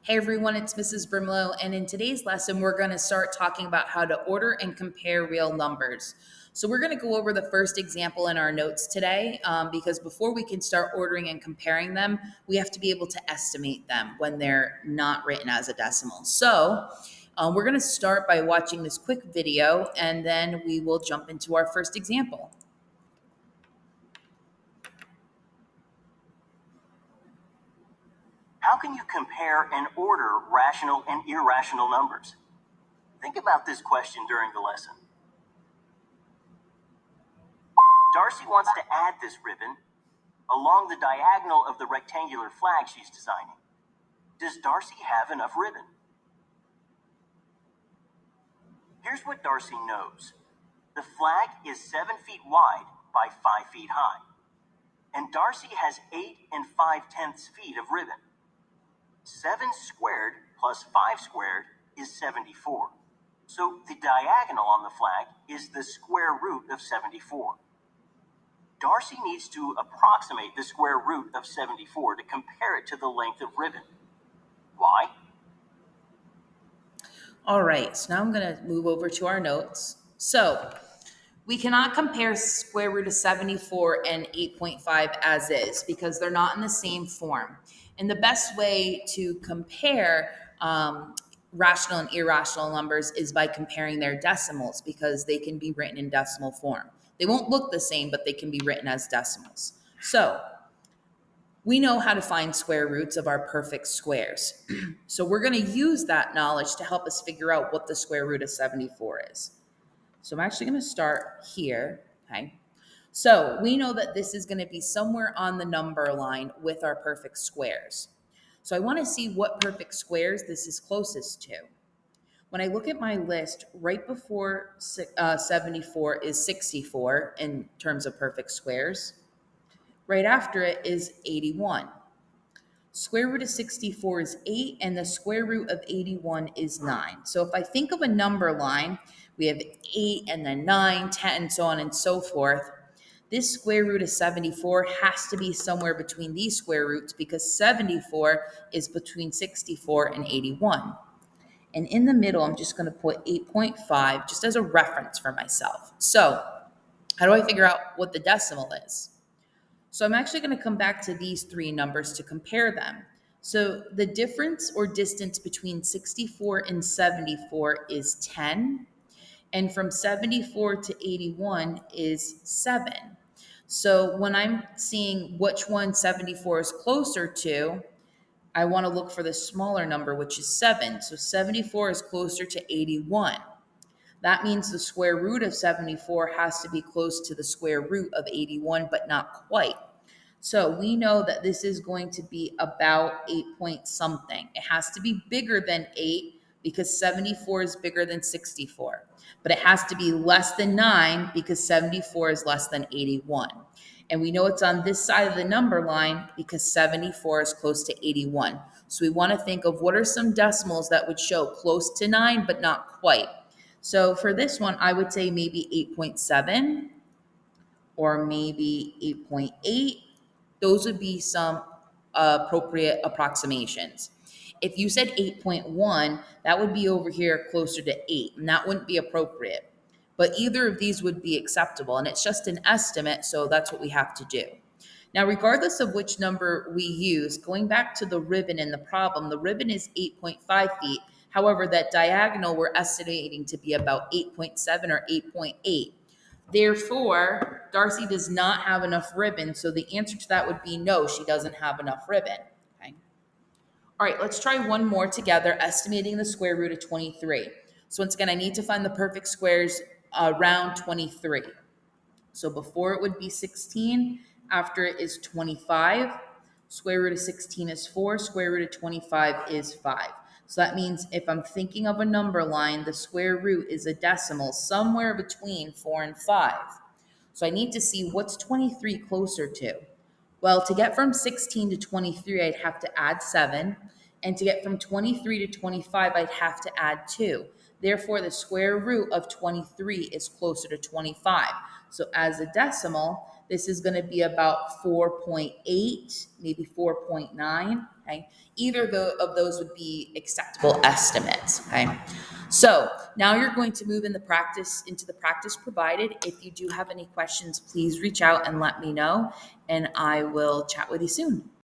Hey everyone, it's Mrs. Brimlow, and in today's lesson, we're going to start talking about how to order and compare real numbers. So, we're going to go over the first example in our notes today because before we can start ordering and comparing them, we have to be able to estimate them when they're not written as a decimal. So, we're going to start by watching this quick video and then we will jump into our first example. How can you compare and order rational and irrational numbers? Think about this question during the lesson. Darcy wants to add this ribbon along the diagonal of the rectangular flag she's designing. Does Darcy have enough ribbon? Here's what Darcy knows. The flag is 7 feet wide by 5 feet high, and Darcy has 8 5/10 feet of ribbon. 7 squared plus 5 squared is 74. So the diagonal on the flag is the square root of 74. Darcy needs to approximate the square root of 74 to compare it to the length of ribbon. Why? All right, so now I'm going to move over to our notes. So, we cannot compare square root of 74 and 8.5 as is because they're not in the same form. And the best way to compare rational and irrational numbers is by comparing their decimals because they can be written in decimal form. They won't look the same, but they can be written as decimals. So we know how to find square roots of our perfect squares. So we're going to use that knowledge to help us figure out what the square root of 74 is. So I'm actually going to start here, okay? So we know that this is going to be somewhere on the number line with our perfect squares. So I want to see what perfect squares this is closest to. When I look at my list, right before 74 is 64 in terms of perfect squares. Right after it is 81. Square root of 64 is 8, and the square root of 81 is 9. So if I think of a number line, we have 8 and then 9, 10, so on and so forth. This square root of 74 has to be somewhere between these square roots because 74 is between 64 and 81. And in the middle, I'm just going to put 8.5 just as a reference for myself. So how do I figure out what the decimal is? So I'm actually going to come back to these three numbers to compare them. So the difference or distance between 64 and 74 is 10. And from 74 to 81 is 7. So when I'm seeing which one 74 is closer to, I want to look for the smaller number, which is 7. So 74 is closer to 81. That means the square root of 74 has to be close to the square root of 81, but not quite. So we know that this is going to be about 8 point something. It has to be bigger than 8 because 74 is bigger than 64. But it has to be less than 9 because 74 is less than 81. And we know it's on this side of the number line because 74 is close to 81. So we want to think of what are some decimals that would show close to 9 but not quite. So for this one, I would say maybe 8.7 or maybe 8.8. Those would be some appropriate approximations. If you said 8.1, that would be over here closer to 8, and that wouldn't be appropriate. But either of these would be acceptable, and it's just an estimate, so that's what we have to do. Now, regardless of which number we use, going back to the ribbon in the problem, the ribbon is 8.5 feet. However, that diagonal we're estimating to be about 8.7 or 8.8. Therefore, Darcy does not have enough ribbon, so the answer to that would be no, she doesn't have enough ribbon. Okay. All right, let's try one more together, estimating the square root of 23. So once again, I need to find the perfect squares around 23. So before it would be 16, after it is 25. Square root of 16 is 4, square root of 25 is 5. So that means if I'm thinking of a number line, the square root is a decimal somewhere between 4 and 5. So I need to see what's 23 closer to. Well, to get from 16 to 23, I'd have to add 7. And to get from 23 to 25, I'd have to add 2. Therefore, the square root of 23 is closer to 25. So as a decimal, This is going to be about 4.8, maybe 4.9. Okay. Either of those would be acceptable estimates. Okay. So now you're going to move into the practice provided. If you do have any questions, please reach out and let me know, and I will chat with you soon.